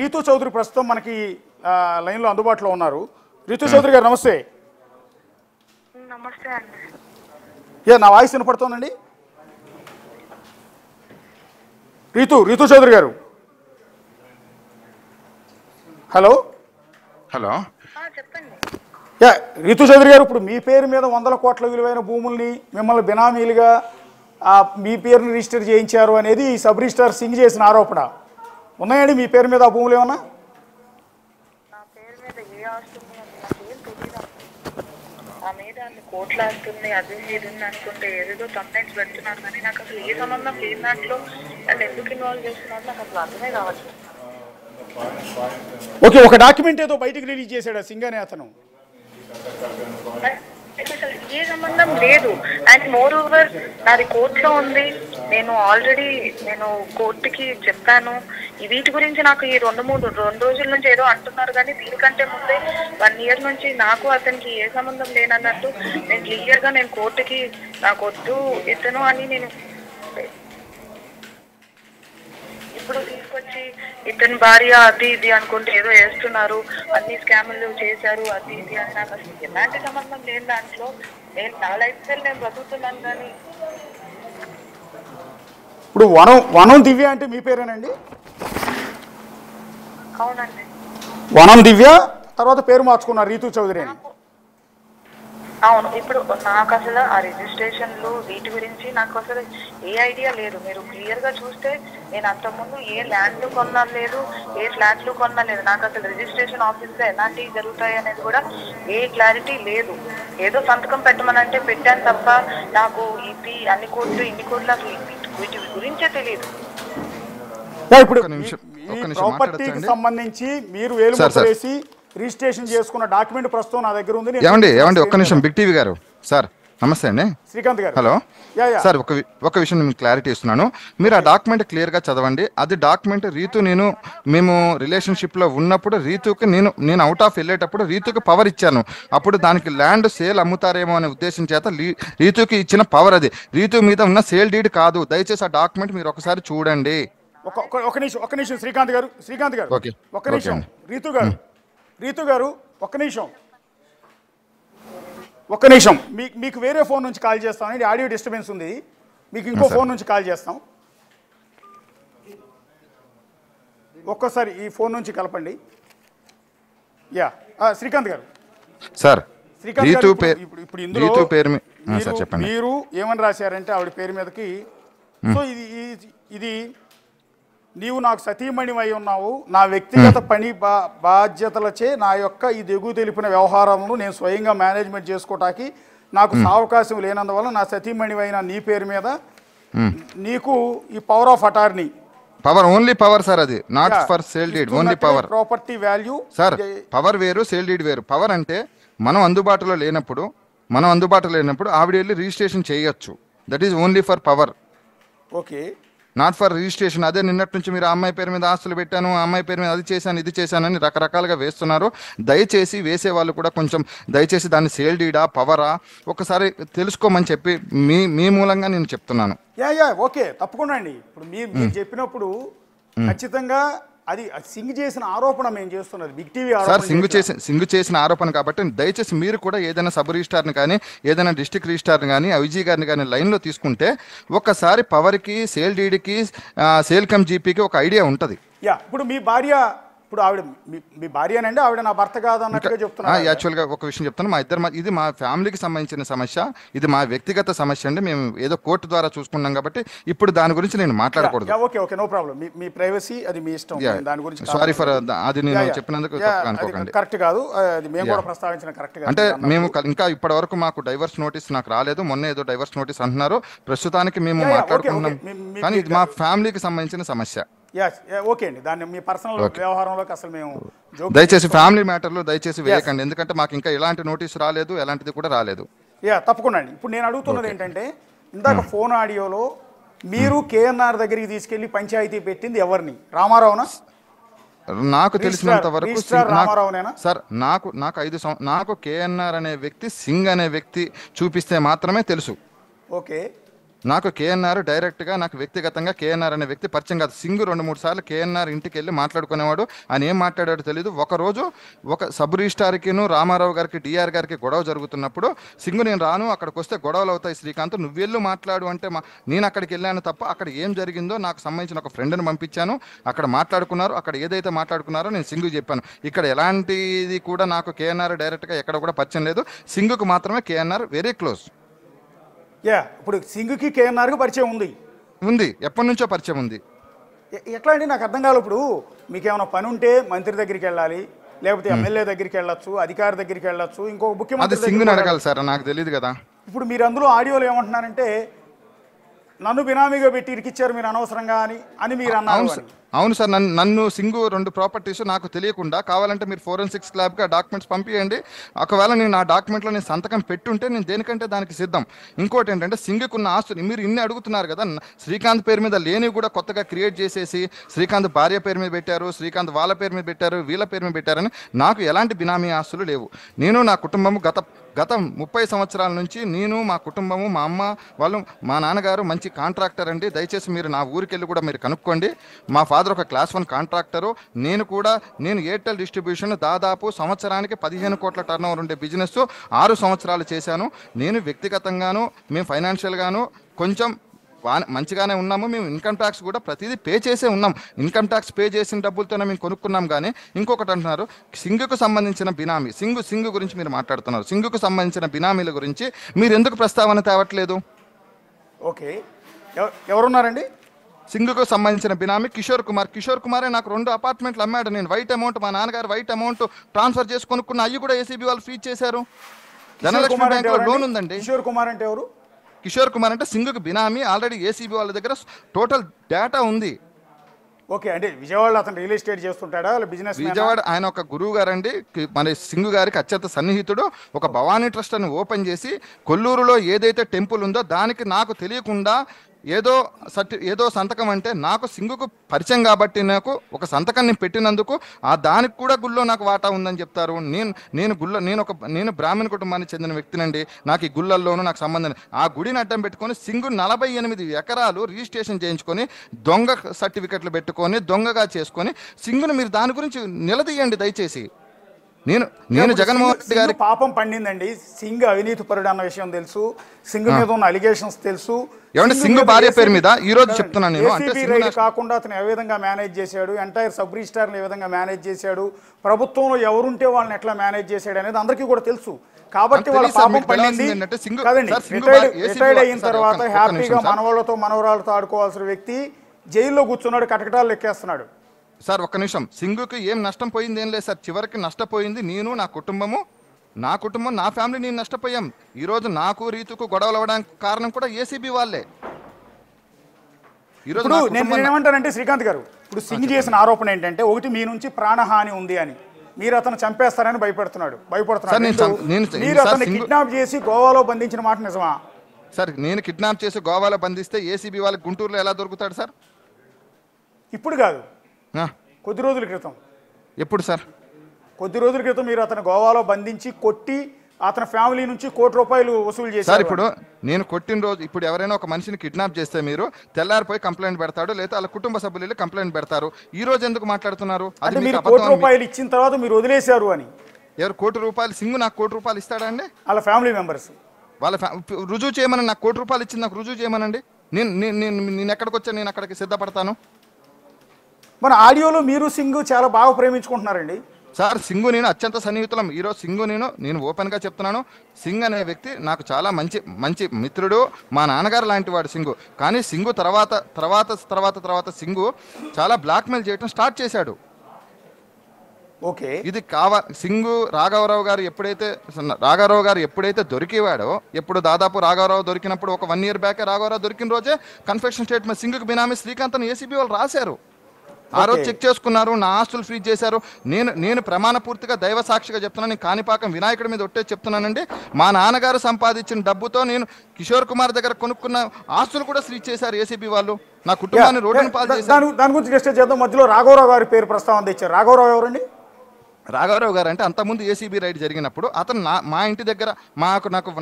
రీతు చౌదరి ప్రస్తుతం మనకి లైన్లో అందుబాటులో ఉన్నారు. రీతు చౌదరి గారు నమస్తే. నమస్తే అండి. నా వాయిస్ వినపడుతోందండి? రీతు చౌదరి గారు హలో హలో చెప్పండి. రీతు చౌదరి గారు, ఇప్పుడు మీ పేరు మీద 100 కోట్ల విలువైన భూముల్ని మిమ్మల్ని బినామీలుగా మీ పేరుని రిజిస్టర్ చేయించారు అనేది సబ్ రిజిస్ట్రార్ సింగ్ చేసిన ఆరోపణ. ఉన్నాయండి మీ పేరు మీద ఆ భూములు ఏమన్నా? నా పేరు మీద ఏ ఆస్తుంది నాకేం తెలియదు. ఆ మీద అన్ని కోట్లు ఆస్తుంది, అది ఇది అనుకుంటే ఏదేదో కంప్లైంట్స్ పెడుతున్నారు, కానీ నాకు అసలు ఏ సంబంధం లేని దాంట్లో నన్ను ఎందుకు ఇన్వాల్వ్ చేస్తున్నారు నాకు అసలు అర్థమే కావచ్చు. ఓకే, ఒక డాక్యుమెంట్ ఏదో బయటకు రిలీజ్ చేశాడు సింగ్ అనే అతను. అసలు ఏ సంబంధం లేదు. అండ్ మోర్ ఓవర్ నాది కోర్టులో ఉంది. నేను ఆల్రెడీ కోర్టుకి చెప్పాను. వీటి గురించి నాకు ఈ రెండు రోజుల నుంచి ఏదో అంటున్నారు, కానీ దీనికంటే ముందే 1 year నుంచి నాకు అతనికి ఏ సంబంధం లేనన్నట్టు నేను క్లియర్గా కోర్టుకి నాకు వద్దు ఇతను అని నేను ఇప్పుడు తీసుకొచ్చి ఇతని భార్య అది ఇది అనుకుంటే ఏదో వేస్తున్నారు, అన్ని స్కాములు చేశారు అది ఇది అని నాకు అసలు ఎలాంటి సంబంధం లేని దాంట్లో నేను నా లైఫ్ స్టైల్ నేను బతుకుతున్నాను. కానీ ఇప్పుడు వనం దివ్య అంటే మీ పేరేనండి? అవునండి, వనం దివ్య తర్వాత పేరు మార్చుకున్నారు రీతు చౌదరి అని. అవును. ఇప్పుడు నాకు అసలు ఆ రిజిస్ట్రేషన్లు వీటి గురించి నాకు అసలు ఏ ఐడియా లేదు. మీరు క్లియర్గా చూస్తే నేను అంతకుముందు ఏ ల్యాండ్లు కొన్నా లేదు, ఏ ఫ్లాట్లు కొన్నా లేదు. నాకు అసలు రిజిస్ట్రేషన్ ఆఫీస్లో ఎలాంటివి జరుగుతాయి అనేది కూడా ఏ క్లారిటీ లేదు. ఏదో సంతకం పెట్టమనంటే పెట్టాను తప్ప నాకు ఇది అన్ని కోట్లు ఇన్ని కోట్లు అసలు వీటి గురించే తెలియదు. ఇప్పుడు ప్రాపర్టీకి సంబంధించి మీరు వేలుముద్ర వేసి రిజిస్ట్రేషన్ చేసుకున్న డాక్యుమెంట్ ప్రస్తుతం నా దగ్గర ఉంది. ఏమండి ఒక్క నిమిషం. బిగ్ టీవీ గారు సార్ నమస్తే అండి. శ్రీకాంత్ గారు హలో సార్, ఒక విషయం మీకు క్లారిటీ ఇస్తున్నాను. మీరు ఆ డాక్యుమెంట్ క్లియర్గా చదవండి. అది డాక్యుమెంట్ మేము రిలేషన్షిప్లో ఉన్నప్పుడు రీతుకి నేను అవుట్ ఆఫ్ వెళ్ళేటప్పుడు రీతుకి పవర్ ఇచ్చాను. అప్పుడు దానికి ల్యాండ్ సేల్ అమ్ముతారేమో అనే ఉద్దేశం చేత రీతుకి ఇచ్చిన పవర్ అది. రీతు మీద ఉన్న సేల్ డీడ్ కాదు. దయచేసి ఆ డాక్యుమెంట్ మీరు ఒకసారి చూడండి. ఒక నిమిషం శ్రీకాంత్ గారు ఒక నిమిషం. రీతు గారు ఒక్క నిమిషం. మీకు వేరే ఫోన్ నుంచి కాల్ చేస్తాం. ఇది ఆడియో డిస్టర్బెన్స్ ఉంది. మీకు ఇంకో ఫోన్ నుంచి కాల్ చేస్తాం. ఒక్కసారి ఈ ఫోన్ నుంచి కలపండి. శ్రీకాంత్ గారు సార్, ఇప్పుడు ఇందులో చెప్పండి. మీరు ఏమని రాశారంటే ఆవిడ పేరు మీదకి, సో ఇది నీవు నాకు సతీమణివై ఉన్నావు, నా వ్యక్తిగత పని బాధ్యతలచే నా యొక్క ఈ దిగువ తెలిపిన వ్యవహారాలను నేను స్వయంగా మేనేజ్మెంట్ చేసుకోవటానికి నాకు అవకాశం లేనందువల్ల నా సతీమణివైన నీ పేరు మీద నీకు ఈ power of attorney, power only power sir, అది not for sale deed, only power. Property value sir, power వేరు సేల్ డీడ్ వేరు. పవర్ అంటే మనం అందుబాటులో లేనప్పుడు ఆవిడ వెళ్ళి రిజిస్ట్రేషన్ చేయొచ్చు. That is only for power, okay, not for registration. అదే నిన్నటి నుంచి మీరు ఆ అమ్మాయి పేరు మీద ఆస్తులు పెట్టాను, ఆ అమ్మాయి పేరు మీద అది చేశాను ఇది చేశానని రకరకాలుగా వేస్తున్నారు. దయచేసి వేసే వాళ్ళు కూడా కొంచెం దయచేసి దాన్ని సేల్ డీడా పవరా ఒకసారి తెలుసుకోమని చెప్పి మీ మూలంగా నేను చెప్తున్నాను. ఓకే, తప్పకుండా అండి. ఇప్పుడు మీరు చెప్పినప్పుడు ఖచ్చితంగా అది సింగ్ చేసిన ఆరోపణ మేము చేస్తున్నది బిగ్ టీవీ సార్. సింగ్ చేసిన ఆరోపణ కాబట్టి దయచేసి మీరు కూడా ఏదైనా సబ్ రిజిస్టార్ని కానీ ఏదైనా డిస్ట్రిక్ట్ రిజిస్టార్ని కానీ ఐజీ గారిని కానీ లైన్లో తీసుకుంటే ఒక్కసారి పవర్కి సేల్ డీడ్కి సేల్ కమ్ జీపీకి ఒక ఐడియా ఉంటుంది. ఇప్పుడు మీ భార్య, ఇప్పుడు ఆవిడ మీ భార్యనండి, ఆవిడ నా భర్త కాదు అన్నట్టుగా చెప్తున్నారు. యాక్చువల్గా ఒక విషయం చెప్తాను, ఇది మా ఫ్యామిలీకి సంబంధించిన సమస్య, ఇది మా వ్యక్తిగత సమస్య అండి. మేము ఏదో కోర్టు ద్వారా చూసుకున్నాం కాబట్టి ఇప్పుడు దాని గురించి నేను మాట్లాడకూడదు. Okay, no problem. మీ ప్రైవసీ అది మీ ఇష్టం. దాని గురించి సారీ ఫర్ అది నేను చెప్పినందుకు అనుకోకండి. కరెక్ట్ కాదు, అది మేము కూడా ప్రస్తావించిన కరెక్ట్ కాదు. అంటే మేము ఇంకా ఇప్పటి వరకు మాకు డైవర్స్ నోటీస్ నాకు రాలేదు. మొన్న ఏదో డైవర్స్ నోటీస్ అంటున్నారు. ప్రస్తుతానికి మేము మాట్లాడుకుంటున్నాం, కానీ ఇది మా ఫ్యామిలీకి సంబంధించిన సమస్య. ఓకే అండి, దాన్ని మీ పర్సనల్ వ్యవహారంలోకి అసలు మేము దయచేసి ఫ్యామిలీ మ్యాటర్లో దయచేసి వేయకండి. ఎందుకంటే మాకు ఇంకా ఎలాంటి నోటీసు రాలేదు, ఎలాంటిది కూడా రాలేదు. తప్పకుండా అండి. ఇప్పుడు నేను అడుగుతున్నది ఏంటంటే, ఇందాక ఫోన్ ఆడియోలో మీరు కేఎన్ఆర్ దగ్గరికి తీసుకెళ్లి పంచాయతీ పెట్టింది ఎవరిని? రామారావునా? నాకు తెలిసినంత వరకు సార్ నాకు కేఎన్ఆర్ అనే వ్యక్తి సింగ్ అనే వ్యక్తి చూపిస్తే మాత్రమే తెలుసు. ఓకే, నాకు కేఎన్ఆర్ డైరెక్ట్గా నాకు వ్యక్తిగతంగా కేఎన్ఆర్ అనే వ్యక్తి పరిచయం కాదు. సింగు 2-3 సార్లు కేఎన్ఆర్ ఇంటికి వెళ్ళి మాట్లాడుకునేవాడు. ఆయన ఏం మాట్లాడాడో తెలియదు. ఒకరోజు ఒక సబ్ రిజిస్ట్రార్కిను రామారావు గారికి డిఆర్ గారికి గొడవ జరుగుతున్నప్పుడు సింగు నేను రాను, అక్కడికి వస్తే గొడవలు అవుతాయి శ్రీకాంత్, నువ్వెళ్ళు మాట్లాడు అంటే నేను అక్కడికి వెళ్ళాను తప్ప అక్కడ ఏం జరిగిందో నాకు సంబంధించిన ఒక ఫ్రెండ్ని పంపించాను. అక్కడ మాట్లాడుకున్నారు. అక్కడ ఏదైతే మాట్లాడుకున్నారో నేను సింగు చెప్పాను. ఇక్కడ ఎలాంటిది కూడా నాకు కేఎన్ఆర్ డైరెక్ట్గా ఎక్కడ కూడా పరిచయం లేదు. సింగుకు మాత్రమే కేఎన్ఆర్ వెరీ క్లోజ్. ఇప్పుడు సింగుకి కేఎన్ఆర్కి పరిచయం ఉంది, ఎప్పటి నుంచో పరిచయం ఉంది. ఎట్లా అండి నాకు అర్థం కాదు. ఇప్పుడు మీకు ఏమైనా పని ఉంటే మంత్రి దగ్గరికి వెళ్ళాలి, లేకపోతే ఎమ్మెల్యే దగ్గరికి వెళ్ళొచ్చు, అధికారి దగ్గరికి వెళ్ళొచ్చు, ఇంకో ముఖ్యమంత్రి సింగుని అడగాలి సార్, నాకు తెలియదు కదా. ఇప్పుడు మీరు అందులో ఆడియోలో ఏమంటున్నారంటే నన్ను బినామీగా పెట్టి ఇరికిచ్చారు మీరు అనవసరంగా అని మీరు అన్నారు. అవును సార్, నన్ను సింగు 2 ప్రాపర్టీస్ నాకు తెలియకుండా కావాలంటే మీరు ఫోరెన్సిక్స్ ల్యాబ్కి ఆ డాక్యుమెంట్స్ పంపించండి. ఒకవేళ నేను ఆ డాక్యుమెంట్లో నేను సంతకం పెట్టుంటే నేను దేనికంటే దానికి సిద్ధం. ఇంకోటి ఏంటంటే సింగుకున్న ఆస్తులు మీరు ఇన్ని అడుగుతున్నారు కదా, శ్రీకాంత్ పేరు మీద లేని కూడా కొత్తగా క్రియేట్ చేసేసి శ్రీకాంత్ భార్య పేరు మీద పెట్టారు, శ్రీకాంత్ వాళ్ళ పేరు మీద పెట్టారు, వీళ్ళ పేరు మీద పెట్టారని నాకు ఎలాంటి బినామీ ఆస్తులు లేవు. నేను నా కుటుంబము గత 30 సంవత్సరాల నుంచి నేను మా కుటుంబము మా అమ్మ వాళ్ళు మా నాన్నగారు మంచి కాంట్రాక్టర్ అండి. దయచేసి మీరు నా ఊరికి వెళ్ళి కూడా మీరు కనుక్కోండి. మా ఫాదర్ ఒక క్లాస్ 1 కాంట్రాక్టరు. నేను ఎయిర్టెల్ డిస్ట్రిబ్యూషన్ దాదాపు సంవత్సరానికి 15 కోట్ల టర్నోవర్ ఉండే బిజినెస్ 6 సంవత్సరాలు చేశాను. నేను వ్యక్తిగతంగాను మేము ఫైనాన్షియల్గాను కొంచెం మంచిగానే ఉన్నాము. మేము ఇన్కమ్ ట్యాక్స్ కూడా ప్రతిదీ పే చేసే ఉన్నాం. ఇన్కమ్ ట్యాక్స్ పే చేసిన డబ్బులతోనే మేము కొనుక్కున్నాం. కానీ ఇంకొకటి అంటున్నారు సింగుకు సంబంధించిన బినామీ, సింగు గురించి మీరు మాట్లాడుతున్నారు. సింగుకు సంబంధించిన బినామీల గురించి మీరు ఎందుకు ప్రస్తావన తేవట్లేదు? ఓకే, ఎవరున్నారండి? సింగుకు సంబంధించిన బినామీ కిషోర్ కుమారే నాకు 2 అపార్ట్మెంట్లు అమ్మాడు. నేను వైట్ అమౌంట్ మా నాన్నగారు వైట్ అమౌంట్ ట్రాన్స్ఫర్ చేసి కొనుక్కున్న అవి కూడా ఏసీబీ వాళ్ళు ఫ్రీజ్ చేశారు. ధనలక్ష్మి బ్యాంక్ లో లోన్ ఉందండి. కిషోర్ కుమార్ అంటే ఎవరు? కిషోర్ కుమార్ అంటే సింగుకు బినామీ. ఆల్రెడీ ఏసీబీ వాళ్ళ దగ్గర టోటల్ డేటా ఉంది. ఓకే, అంటే విజయవాడలో అతను రియల్ ఎస్టేట్ చేస్తుంటాడా, బిజినెస్? విజయవాడ ఆయన ఒక గురువు గారండి, మన సింగు గారికి అత్యంత సన్నిహితుడు. ఒక భవానీ ట్రస్ట్ అని ఓపెన్ చేసి కొల్లూరులో ఏదైతే టెంపుల్ ఉందో దానికి నాకు తెలియకుండా ఏదో సంతకం అంటే నాకు సింగుకు పరిచయం కాబట్టి నాకు ఒక సంతకాన్ని పెట్టినందుకు దానికి కూడా గుళ్ళో నాకు వాటా ఉందని చెప్తారు. నేను బ్రాహ్మణ కుటుంబానికి చెందిన వ్యక్తినండి. నాకు ఈ గుళ్ళల్లోనూ నాకు సంబంధం. ఆ గుడిని అడ్డం పెట్టుకొని సింగు 48 ఎకరాలు రిజిస్ట్రేషన్ చేయించుకొని దొంగ సర్టిఫికెట్లు పెట్టుకొని దొంగగా చేసుకొని సింగుని మీరు దాని గురించి నిలదీయండి దయచేసి. నేను జగన్మోహన్ రెడ్డి గారి పాపం పండిందండి. సింగ్ అవినీతి పరుడు అన్న విషయం తెలుసు, సింగ్ మీద ఉన్న అలిగేషన్స్ తెలుసు. ఏమంటే సింగు భార్య పేరు మీద ఈ రోజు చెప్తున్నాను నేను, అంటే కాకుండా అతను ఏ విధంగా మేనేజ్ చేశాడు, ఎంటైర్ సబ్ రిజిస్టార్ని ఏ విధంగా మేనేజ్ చేశాడు, ప్రభుత్వంలో ఎవరుంటే వాళ్ళని ఎట్లా మేనేజ్ చేశాడు అనేది అందరికీ కూడా తెలుసు. కాబట్టి వాళ్ళ పాపం పండింది. రిటైర్డ్ అయిన తర్వాత హ్యాపీగా మనవాళ్ళతో మనవరాళ్ళతో ఆడుకోవాల్సిన వ్యక్తి జైల్లో కూర్చున్నాడు, కటకటాలు లెక్కేస్తున్నాడు. సార్ ఒక్క నిమిషం, సింగుకి ఏం నష్టం పోయింది ఏం లేదు సార్. చివరికి నష్టపోయింది నేను, నా కుటుంబం, నా ఫ్యామిలీ నేను నష్టపోయాం. ఈరోజు నాకు రీతుకు గొడవలు అవ్వడానికి కారణం కూడా ఏసీబీ వాళ్ళే. ఈరోజు నేనేమంటానంటే శ్రీకాంత్ గారు, ఇప్పుడు సింగ్ చేసిన ఆరోపణ ఏంటంటే ఒకటి మీ నుంచి ప్రాణహాని ఉంది అని, మీరు అతను చంపేస్తారని భయపడుతున్నాడు. మీరు అతన్ని కిడ్నాప్ చేసి గోవాలో బంధించిన మాట నిజమా? సార్ నేను కిడ్నాప్ చేసి గోవాలో బంధిస్తే ఏసీబీ వాళ్ళకి గుంటూరులో ఎలా దొరుకుతాడు సార్? ఇప్పుడు కాదు, కొద్ది రోజుల క్రితం. ఎప్పుడు సార్? కొద్ది రోజుల క్రితం మీరు అతను గోవాలో బంధించి కొట్టి అతని ఫ్యామిలీ నుంచి ₹1 కోటి వసూలు చేశారు. సార్ ఇప్పుడు నేను కొట్టిన రోజు, ఇప్పుడు ఎవరైనా ఒక మనిషిని కిడ్నాప్ చేస్తే మీరు తెల్లారిపోయి కంప్లైంట్ పెడతాడు, లేదా వాళ్ళ కుటుంబ సభ్యులు వెళ్ళి కంప్లైంట్ పెడతారు. ఈ రోజు ఎందుకు మాట్లాడుతున్నారు? అది మీరు ₹1 కోటి ఇచ్చిన తర్వాత మీరు వదిలేశారు అని. ఎవరు ₹1 కోటి? సింగు నాకు ₹1 కోటి ఇస్తాడా అండి? వాళ్ళ ఫ్యామిలీ మెంబర్స్ వాళ్ళ రుజువు చేయమని, నాకు ₹1 కోటి ఇచ్చింది నాకు రుజువు చేయమనండి. నేను ఎక్కడికి వచ్చా, నేను అక్కడికి సిద్ధపడతాను. మన ఆడియోలో మీరు సింగు చాలా బాగా ప్రేమించుకుంటున్నారండి. సార్ సింగు నేను అత్యంత సన్నిహితులం. ఈరోజు సింగు నేను ఓపెన్గా చెప్తున్నాను, సింగ్ అనే వ్యక్తి నాకు చాలా మంచి మిత్రుడు, మా నాన్నగారు లాంటి వాడు సింగు. కానీ సింగు తర్వాత సింగు చాలా బ్లాక్మెయిల్ చేయడం స్టార్ట్ చేశాడు. ఓకే, ఇది సింగు రాఘవరావు గారు ఎప్పుడైతే దొరికేవాడో, దాదాపు రాఘవరావు దొరికినప్పుడు ఒక 1 year బ్యాక్ రాఘవరావు దొరికిన రోజే కన్ఫెషన్ స్టేట్మెంట్ సింగుకు బినామీ శ్రీకాంత్ అని ఏసీబీ వాళ్ళు రాశారు. ఆ రోజు చెక్ చేసుకున్నారు, నా ఆస్తులు ఫ్రీజ్ చేశారు. నేను ప్రమాణ పూర్తిగా దైవ సాక్షిగా చెప్తున్నాను, నేను కాణిపాకం వినాయకుడి మీద ఒట్టే చెప్తున్నానండి. మా నాన్నగారు సంపాదించిన డబ్బుతో నేను కిషోర్ కుమార్ దగ్గర కొనుక్కున్న ఆస్తులు కూడా ఫ్రీజ్ చేశారు ఏసీబీ వాళ్ళు. నా కుటుంబాన్ని రోడ్డును పాలు చేశారు. దాని గురించి డిస్కస్ చేద్దాం. మధ్యలో రాఘవరావు గారి పేరు ప్రస్తావన తెచ్చారు. రాఘవరావు ఎవరండి? రాఘవరావు గారు అంటే అంతకుముందు ఏసీబీ రైడ్ జరిగినప్పుడు అతను మా ఇంటి దగ్గర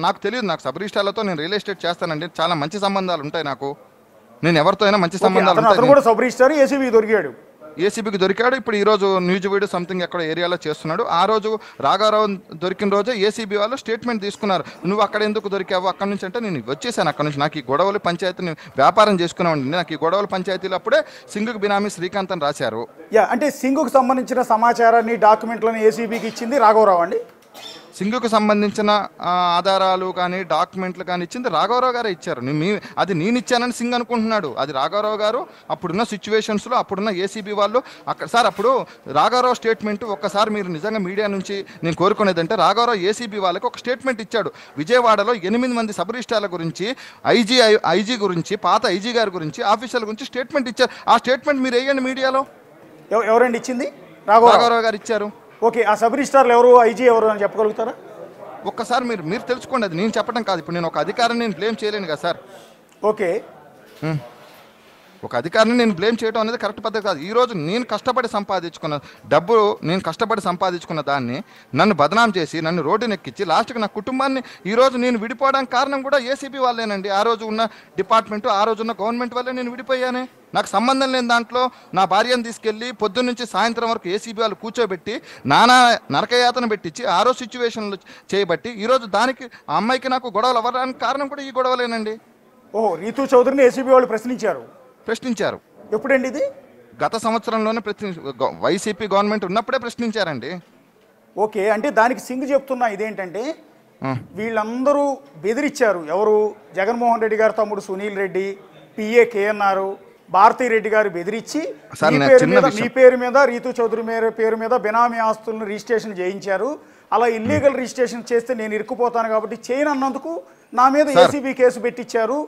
నాకు తెలియదు, నాకు సబ్ రిజిస్ట్రార్లతో నేను రియల్ ఎస్టేట్ చేస్తానండి, చాలా మంచి సంబంధాలు ఉంటాయి నాకు, నేను ఎవరితో అయినా మంచి సంబంధాలు అతను ఉంటాయి. కూడా సబ్ రిజిస్ట్రార్ ఏసీబీ దొరికాడు, ఏసీబీకి దొరికాడు. ఇప్పుడు ఈ రోజు న్యూజ్ వీడియో సంథింగ్ ఎక్కడ ఏరియాలో చేస్తున్నాడు. ఆ రోజు రాఘవరావు దొరికిన రోజే ఏసీబీ వాళ్ళు స్టేట్మెంట్ తీసుకున్నారు, నువ్వు అక్కడ ఎందుకు దొరికావు అక్కడ నుంచి అంటే నేను వచ్చేసాను అక్కడ నుంచి, నాకు ఈ గొడవలు పంచాయతీని వ్యాపారం చేసుకున్నామండి, నాకు ఈ గొడవల పంచాయతీలు అప్పుడే సింగుకు బినామీ శ్రీకాంత్ అని రాశారు. అంటే సింగుకు సంబంధించిన సమాచారాన్ని డాక్యుమెంట్లను ఏసీబీకి ఇచ్చింది రాఘవరావు అండి. సింగుకు సంబంధించిన ఆధారాలు కానీ డాక్యుమెంట్లు కానీ ఇచ్చింది రాఘవరావు గారే ఇచ్చారు. అది నేను ఇచ్చానని సింగ్ అనుకుంటున్నాడు, అది రాఘవరావు గారు అప్పుడున్న సిచ్యువేషన్స్లో అప్పుడున్న ఏసీబీ వాళ్ళు అక్కడ. సార్ అప్పుడు రాఘవరావు స్టేట్మెంట్ ఒక్కసారి మీరు నిజంగా మీడియా నుంచి నేను కోరుకునేదంటే, రాఘవరావు ఏసీబీ వాళ్ళకి ఒక స్టేట్మెంట్ ఇచ్చాడు, విజయవాడలో 8 మంది సబ్ రిజిస్ట్రార్ల గురించి, ఐజీ గురించి, పాత ఐజీ గారి గురించి, ఆఫీసర్ల గురించి స్టేట్మెంట్ ఇచ్చారు. ఆ స్టేట్మెంట్ మీరు వేయండి మీడియాలో. ఎవరండి ఇచ్చింది? రాఘవరావు గారు ఇచ్చారు. ఓకే, ఆ సబ్ రిజిస్ట్రార్లు ఎవరు, ఐజీ ఎవరు అని చెప్పగలుగుతారా? ఒక్కసారి మీరు తెలుసుకోండి, అది నేను చెప్పడం కాదు. ఇప్పుడు నేను ఒక అధికారిని నేను బ్లేమ్ చేయలేను కదా సార్. ఓకే, ఒక అధికారిని నేను బ్లేమ్ చేయడం అనేది కరెక్ట్ పద్ధతి కాదు. ఈరోజు నేను కష్టపడి సంపాదించుకున్న డబ్బు, నేను కష్టపడి సంపాదించుకున్న దాన్ని నన్ను బదనాం చేసి నన్ను రోడ్డుని ఎక్కించి లాస్ట్కి నా కుటుంబాన్ని ఈరోజు నేను విడిపోవడానికి కారణం కూడా ఏసీబీ వాళ్ళేనండి. ఆ రోజు ఉన్న డిపార్ట్మెంటు, ఆ రోజు ఉన్న గవర్నమెంట్ వల్లే నేను విడిపోయానే. నాకు సంబంధం లేని దాంట్లో నా భార్యను తీసుకెళ్ళి పొద్దున్న నుంచి సాయంత్రం వరకు ఏసీబీ వాళ్ళు కూర్చోబెట్టి నానా నరకయాతన పెట్టించి ఆ రోజు సిచ్యువేషన్లు చేయబట్టి ఈరోజు దానికి ఆ అమ్మాయికి నాకు గొడవలు అవ్వడానికి కారణం కూడా ఈ గొడవలేనండి. ఓహో, రీతూ చౌదరిని ఏసీబీ వాళ్ళు ప్రశ్నించారు. ఎప్పుడండి ఇది? గత సంవత్సరంలోనే వైసీపీ గవర్నమెంట్ ఉన్నప్పుడే ప్రశ్నించారండి. ఓకే, అంటే దానికి సింగ్ చెప్తున్నా ఇదేంటంటే, వీళ్ళందరూ బెదిరించారు. ఎవరు? జగన్మోహన్ రెడ్డి గారు తమ్ముడు సునీల్ రెడ్డి, పిఏ కేఎన్ఆర్, భారతీ రెడ్డి గారు బెదిరించి మీ పేరు మీద, రీతూ చౌదరి పేరు మీద బినామీ ఆస్తులను రిజిస్ట్రేషన్ చేయించారు. అలా ఇల్లీగల్ రిజిస్ట్రేషన్ చేస్తే నేను ఇరుక్కుపోతాను కాబట్టి చేయనన్నందుకు నా మీద ఏసీబీ కేసు పెట్టించారు,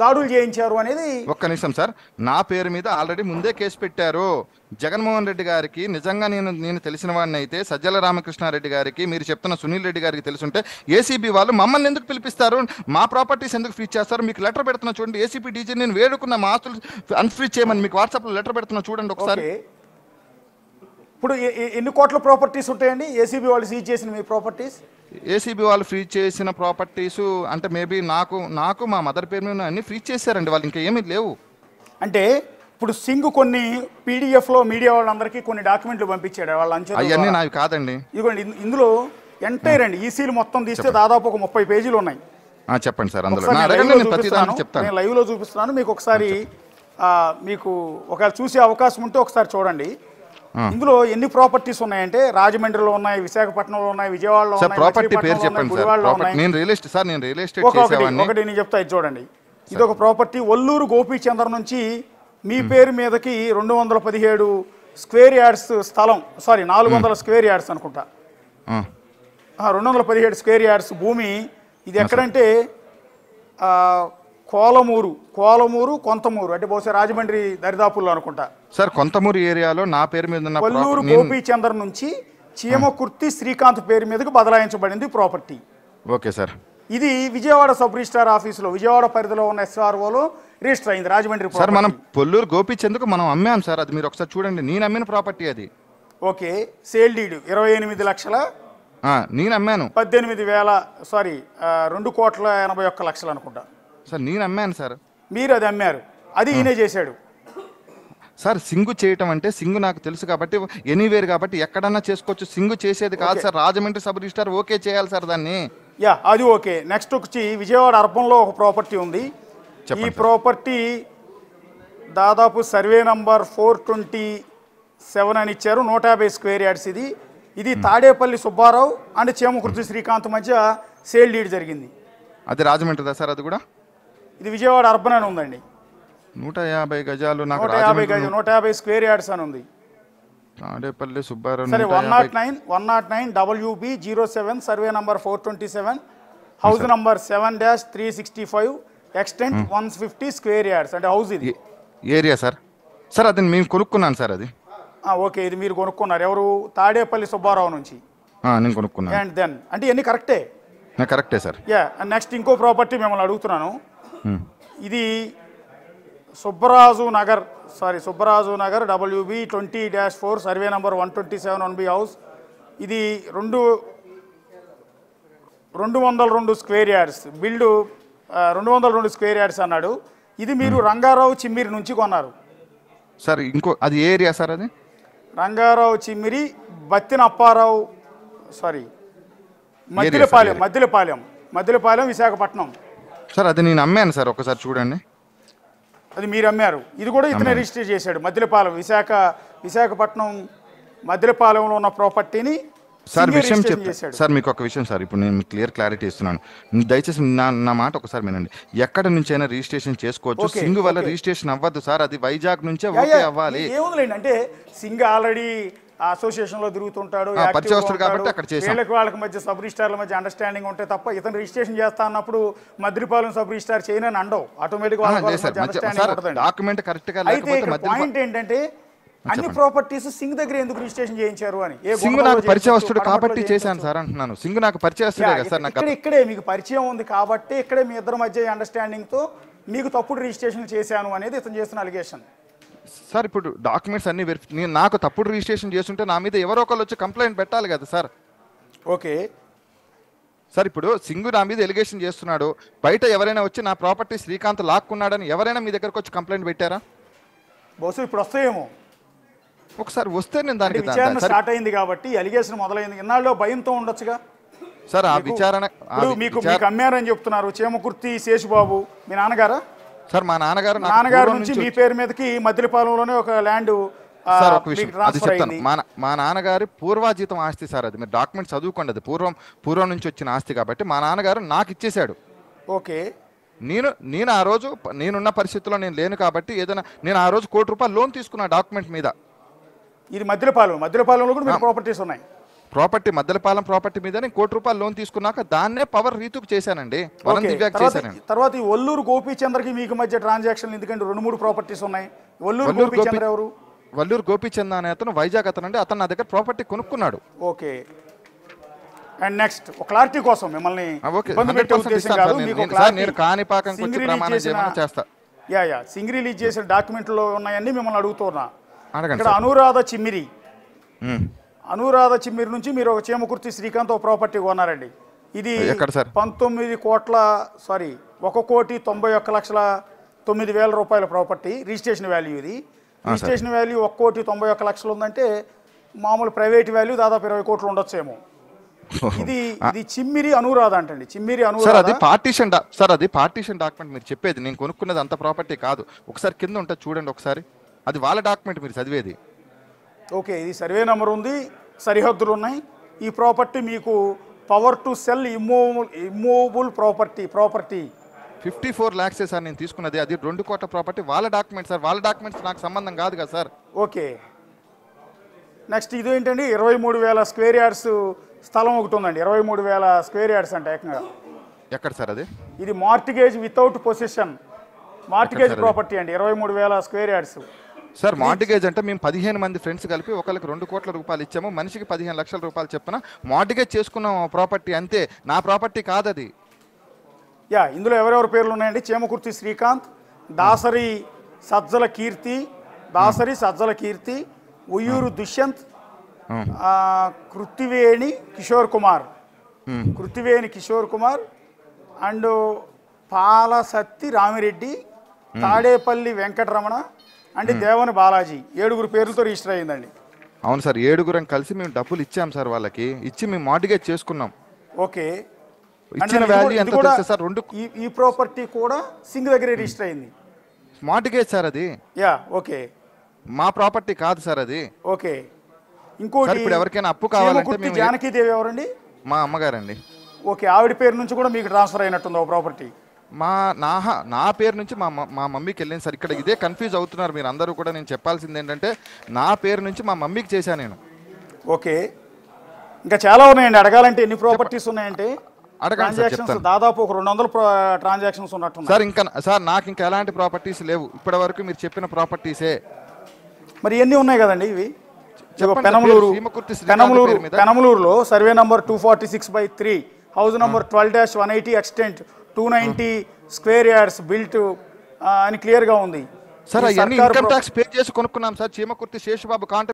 దాడులు చేయించారు అనేది. ఒక్క నిమిషం సార్, నా పేరు మీద ఆల్రెడీ ముందే కేసు పెట్టారు. జగన్మోహన్ రెడ్డి గారికి నిజంగా నేను తెలిసిన వాడిని అయితే, సజ్జల రామకృష్ణారెడ్డి గారికి, మీరు చెప్తున్న సునీల్ రెడ్డి గారికి తెలుసుంటే ఏసీబీ వాళ్ళు మమ్మల్ని ఎందుకు పిలిపిస్తారు, మా ప్రాపర్టీస్ ఎందుకు ఫ్రీజ్ చేస్తారు? మీకు లెటర్ పెడుతున్నా చూడండి, ఏసీపీ డీజీ నేను వేడుకున్న మా ఆస్తులు అన్ఫ్రీజ్ చేయమని మీకు వాట్సాప్లో లెటర్ పెడుతున్నా చూడండి ఒకసారి. ఇప్పుడు ఎన్ని కోట్ల ప్రాపర్టీస్ ఉంటాయండి ఏసీబీ వాళ్ళు సీజ్ చేసిన మీ ప్రాపర్టీస్? ఏసీబీ వాళ్ళు ఫ్రీజ్ చేసిన ప్రాపర్టీస్ అంటే మేబీ నాకు మా మదర్ పేరు మీద అన్ని ఫ్రీజ్ చేశారండి వాళ్ళు, ఇంకా ఏమీ లేవు. అంటే ఇప్పుడు సింగ్ కొన్ని పీడిఎఫ్లో మీడియా వాళ్ళందరికీ కొన్ని డాక్యుమెంట్లు పంపించాడు వాళ్ళ అంచెలు. అవన్నీ నావి కాదండి. ఇదిగోండి, ఇందులో ఎంటైర్ అండి ఈసీలు మొత్తం తీస్తే దాదాపు ఒక 30 పేజీలు ఉన్నాయి. చెప్పండి సార్, అందులో నేను లైవ్లో చూపిస్తున్నాను మీకు. ఒకసారి మీకు ఒకవేళ చూసే అవకాశం ఉంటే ఒకసారి చూడండి. ఇందులో ఎన్ని ప్రాపర్టీస్ ఉన్నాయంటే, రాజమండ్రిలో ఉన్నాయి, విశాఖపట్నంలో ఉన్నాయి, విజయవాడలో ఉన్నాయి, ప్రాపర్టీ పేరు చెప్పండి సార్. నేను రియల్ ఎస్టేట్ ఒకటి నేను చెప్తా, ఇది చూడండి. ఇది ఒక ప్రాపర్టీ ఒల్లూరు గోపీచంద్ర నుంచి మీ పేరు మీదకి 217 స్క్వేర్ యార్డ్స్ స్థలం, 400 స్క్వేర్ యార్డ్స్ అనుకుంటా, 217 స్క్వేర్ యార్డ్స్ భూమి. ఇది ఎక్కడంటే కోలమూరు కొంతమూరు, అంటే బహుశా రాజమండ్రి దరిదాపుల్లో అనుకుంటా సార్. కొంతమూరు ఏరియాలో నా పేరు మీద ఉన్న ఒల్లూరు గోపీచంద్ర నుంచి చీమకుర్తి శ్రీకాంత్ పేరు మీదకి బదలాయించబడింది ప్రాపర్టీ. Okay sir. ఇది విజయవాడ సబ్ రిజిస్ట్రార్ ఆఫీసులో, విజయవాడ పరిధిలో ఉన్న ఎస్ఆర్ఓలో రిజిస్టర్ అయింది, రాజమండ్రి. సార్ మనం పొల్లూరు గోపీచంద్కు మనం అమ్మాం సార్, అది మీరు ఒకసారి చూడండి, నేను అమ్మిన ప్రాపర్టీ అది. ఓకే, సేల్ డీడ్ 28 లక్షల నేను అమ్మాను. 2,81,81,00,000 అనుకుంటా సార్, నేను అమ్మాను సార్. మీరు అది అమ్మారు, అది ఈయనే చేశాడు సార్. సింగు చేయటం అంటే సింగు నాకు తెలుసు కాబట్టి, ఎనీవేర్ కాబట్టి ఎక్కడన్నా చేసుకోవచ్చు. సింగు చేసేది కాదు sir, Rajahmundry sub registrar okay చేయాలి సార్ దాన్ని. అది ఓకే. నెక్స్ట్ వచ్చి విజయవాడ అర్బన్లో ఒక ప్రాపర్టీ ఉంది. ఈ ప్రాపర్టీ దాదాపు సర్వే నంబర్ 427 అని ఇచ్చారు, 150 స్క్వేర్ యార్డ్స్. ఇది తాడేపల్లి సుబ్బారావు అండ్ చీమకుర్తి శ్రీకాంత్ మధ్య సేల్ డీడ్ జరిగింది. అది రాజమండ్రిదా సార్? అది కూడా ఇది విజయవాడ అర్బన్ అని ఉందండి. 150 గజాలు, 150 స్క్వేర్ యార్డ్స్ అని ఉంది. తాడేపల్లి సుబ్బారావు. సరే, 109 WB 07 survey number 427, house number 7-365, extent 150 square yards, అంటే హౌస్ ఇది ఏరియా సార్. సార్ అది మేము కొనుక్కున్నాను సార్. అది ఓకే, ఇది మీరు కొనుక్కున్నారు. ఎవరు? తాడేపల్లి సుబ్బారావు నుంచి నేను కొనుక్కున్నాను. అండ్ దెన్ అంటే ఇవన్నీ కరెక్టే? కరెక్టే సార్. నెక్స్ట్ ఇంకో ప్రాపర్టీ మిమ్మల్ని అడుగుతున్నాను. ఇది Subbaraju Nagar WB 20-4 survey number 127 1B house, ఇది 202 స్క్వేర్ యార్డ్స్ బిల్డు 202 స్క్వేర్ యార్డ్స్ అన్నాడు. ఇది మీరు రంగారావు చిమ్మిరి నుంచి కొన్నారు. సార్ ఇంకో అది ఏ ఏరియా సార్ అది? రంగారావు చిమ్మిరి బత్తిన అప్పారావు సారీ మద్దిలపాలెం విశాఖపట్నం. సార్ అది నేను అమ్మాను సార్, ఒకసారి చూడండి. అది మీరు అమ్మారు. ఇది కూడా ఇతనే రిజిస్టర్ చేశాడు. మద్దిలపాలెం విశాఖపట్నం మద్దిలపాలెంలో ఉన్న ప్రాపర్టీని సార్ విషయం చెప్తాను సార్, మీకు ఒక విషయం సార్, ఇప్పుడు నేను క్లారిటీ ఇస్తున్నాను, దయచేసి నా మాట ఒకసారి వినండి. ఎక్కడ నుంచి అయినా రిజిస్ట్రేషన్ చేసుకోవచ్చు, సింగ్ వల్ల రిజిస్ట్రేషన్ అవ్వద్దు సార్, అది వైజాగ్ నుంచే ఓకే అవ్వాలి. ఏముందిలేండి, అంటే సింగ్ ఆల్రెడీ అసోసియేషన్ లో తిరుగుతుంటాడు కాబట్టి అక్కడ వాళ్ళకి మధ్య సబ్ రిజిస్టార్ల మధ్య అండర్స్టాండింగ్ ఉంటే తప్ప ఇతను రిజిస్ట్రేషన్ చేస్తా అన్నప్పుడు మద్దిలపాలెం సబ్ రిజిస్టార్ చేయనని అండవు. ఆటోమేటిక్ డాక్యుమెంట్ కరెక్ట్ గా పాయింట్ ఏంటంటే అన్ని ప్రాపర్టీస్ సింగ్ దగ్గర ఎందుకు రిజిస్ట్రేషన్ చేయించారు అని. సింగ్ నాకు పరిచయస్తుడు కాబట్టి చేశాను సార్ అంటున్నాను. సింగ్ నాకు పరిచయస్తుడే కదా సార్. నాకు ఇక్కడే మీకు పరిచయం ఉంది కాబట్టి ఇక్కడే మీ ఇద్దరి మధ్య అండర్స్టాండింగ్ తో మీకు తప్పుడు రిజిస్ట్రేషన్ చేశాను అనేది ఇతను చేస్తున్న అలిగేషన్ సార్. ఇప్పుడు డాక్యుమెంట్స్ అన్ని నాకు తప్పుడు రిజిస్ట్రేషన్ చేస్తుంటే నా మీద ఎవరో ఒకళ్ళు వచ్చి కంప్లైంట్ పెట్టాలి కదా సార్. ఓకే సార్, ఇప్పుడు సింగ్ నా మీద ఎలిగేషన్ చేస్తున్నాడు, బయట ఎవరైనా వచ్చి నా ప్రాపర్టీ శ్రీకాంత్ లాక్కున్నాడని ఎవరైనా మీ దగ్గరకు వచ్చి కంప్లైంట్ పెట్టారా? బహుశా ఇప్పుడు వస్తాయేమో, ఒకసారి వస్తే నేను దానికి విచారణ స్టార్ట్ అయింది కాబట్టి అలిగేషన్ మొదలైంది. ఇన్నాళ్ళు భయంతో ఉండొచ్చుగా సార్. ఆ విచారణ మీకు అమ్మారని చెప్తున్నారు. చేమకుర్తి శేషుబాబు మీ నాన్నగారా? సార్ మా నాన్నగారు నుంచి మీ పేరు మీదకి మద్దిలపాలెంలోనే ఒక ల్యాండ్ సార్, ఒక విషయం అది చెప్తాను. మా నాన్నగారి పూర్వాజీతం ఆస్తి సార్, అది మీరు డాక్యుమెంట్ చదువుకోండి, అది పూర్వం నుంచి వచ్చిన ఆస్తి కాబట్టి మా నాన్నగారు నాకు ఇచ్చేశాడు. ఓకే, నేను ఆ రోజు నేనున్న పరిస్థితుల్లో నేను లేను కాబట్టి ఏదైనా నేను ఆ రోజు ₹1,00,00,000 లోన్ తీసుకున్నా డాక్యుమెంట్ మీద. ఇది మద్దిలపాలెంలో కూడా మీకు ప్రాపర్టీస్ ఉన్నాయి. మద్దిలపాలెం ప్రాపర్టీ మీద నేను ₹1,00,00,000 లోన్ తీసుకున్నాక దాన్నే పవర్ రీతుకు చేశానండి, తర్వాత ఈ ఒల్లూరు గోపీచంద్రకి మీకు మధ్య ట్రాన్సాక్షన్ ఎందుకంటే 2-3 ప్రాపర్టీస్ ఉన్నాయి. ఒల్లూరు గోపీచంద్ర ఎవరు? వల్లూరు గోపీచంద్ అనే అతను వైజాగ్ అతను అండి, అతను నా దగ్గర ప్రాపర్టీ కొనుక్కున్నాడు. ఓకే, అండ్ నెక్స్ట్ ఒక క్లారిటీ కోసం మిమ్మల్ని సింగ్ రిలీజ్ చేసిన డాక్యుమెంట్లో ఉన్నాయన్నీ మిమ్మల్ని అడుగుతున్నా. ఇక్కడ అనురాధ చిమ్మిరి నుంచి మీరు ఒక చేమకుర్తి శ్రీకాంత్ ఒక ప్రాపర్టీ కొన్నారండి. ఇది 1,91,91,09,000 రూపాయల ప్రాపర్టీ. రిజిస్ట్రేషన్ వాల్యూ ఇది. రిజిస్ట్రేషన్ వాల్యూ 1,91,00,000 ఉందంటే మామూలు ప్రైవేట్ వాల్యూ దాదాపు 20 కోట్లు ఉండొచ్చేమో. ఇది చిమ్మిరి అనురాధ అంటండి. చిమ్మిరి అనురాధ అది పార్టీషన్ డాక్యుమెంట్ మీరు చెప్పేది. నేను కొనుక్కున్నది అంత ప్రాపర్టీ కాదు. ఒకసారి కింద ఉంటుంది చూడండి ఒకసారి, అది వాళ్ళ డాక్యుమెంట్ మీరు చదివేది. ఓకే, ఇది సర్వే నెంబర్ ఉంది, సరిహద్దులు ఉన్నాయి. ఈ ప్రాపర్టీ మీకు power to cell immovable property 54 lakhs sir నేను తీసుకున్నది. అది 2 కోట్ల ప్రాపర్టీ, వాళ్ళ డాక్యుమెంట్ సార్. వాళ్ళ డాక్యుమెంట్స్ నాకు సంబంధం కాదు కదా సార్. ఓకే, నెక్స్ట్ ఇది ఏంటండి 23,000 స్క్వేర్ యార్డ్స్ స్థలం ఒకటి ఉందండి. 23,000 స్క్వేర్ యార్డ్స్ అంటే ఏకంగా ఎక్కడ సార్ అది? ఇది mortgage without position mortgage property అండి. 23,000 స్క్వేర్ యార్డ్స్ సార్. మార్టిగేజ్ అంటే మేము 15 మంది ఫ్రెండ్స్ కలిపి ఒకరికి ₹2 కోట్ల ఇచ్చాము, మనిషికి 15 లక్షల రూపాయలు చెప్పిన మార్టిగేజ్ చేసుకున్నాం ప్రాపర్టీ అంతే, నా ప్రాపర్టీ కాదు అది. ఇందులో ఎవరెవరి పేర్లు ఉన్నాయండి? చేమకుర్తి శ్రీకాంత్, దాసరి సజ్జల కీర్తి, ఉయ్యూరు దుష్యంత్, కృత్తివేణి కిషోర్ కుమార్ అండ్ పాలసత్తి రామిరెడ్డి, తాడేపల్లి వెంకటరమణ అంటే దేవని బాలాజీ. 7 పేర్లతో రిజిస్టర్ అయ్యిందండి. అవును సార్, 7 కలిసి మేము డబ్బులు ఇచ్చాం సార్, వాళ్ళకి ఇచ్చి మేము మార్టిగేజ్ చేసుకున్నాం. ఓకే, ఇచ్చిన వాల్యూ ఎంత తెలుసా సార్? ఈ ప్రాపర్టీ కూడా సింగ్ దగ్గరే రిజిస్టర్ అయింది. మార్టిగేజ్ సార్ అది. ఓకే, మా ప్రాపర్టీ కాదు సార్ అది. ఓకే, ఇంకోటి ఇప్పుడు ఎవరికైనా అప్పు కావాలంటే జానకీదేవి ఎవరండి? మా అమ్మగారండి. ఓకే, ఆవిడ పేరు నుంచి కూడా మీకు ట్రాన్స్ఫర్ అయినట్టుంది ఒక ప్రాపర్టీ. నా పేరు నుంచి మా మమ్మీకి వెళ్ళింది సార్. ఇక్కడ ఇదే కన్ఫ్యూజ్ అవుతున్నారు మీరు అందరూ కూడా. నేను చెప్పాల్సింది ఏంటంటే నా పేరు నుంచి మా మమ్మీకి చేశాను నేను. ఓకే, ఇంకా చాలా ఉన్నాయండి. అడగాలంటే ఎన్ని ప్రాపర్టీస్ ఉన్నాయంటే ట్రాన్సాక్షన్స్ దాదాపు ఒక 200 ట్రాన్సాక్షన్స్ ఉన్నట్టు సార్. ఇంకా సార్ నాకు ఇంకా ఎలాంటి ప్రాపర్టీస్ లేవు ఇప్పటి వరకు, మీరు చెప్పిన ప్రాపర్టీసే. మరి ఎన్ని ఉన్నాయి కదండి ఇవి? పెనమలూరులో survey number 246/3, house number 12-180, extent 290 square yards built అని క్లియర్ గా ఉంది సార్. అవన్నీ ఇన్కమ్ ట్యాక్స్ పే చేసి కొనుక్కున్నాం సార్. చీమకుర్తి శేషుబాబు కాంటాక్ట్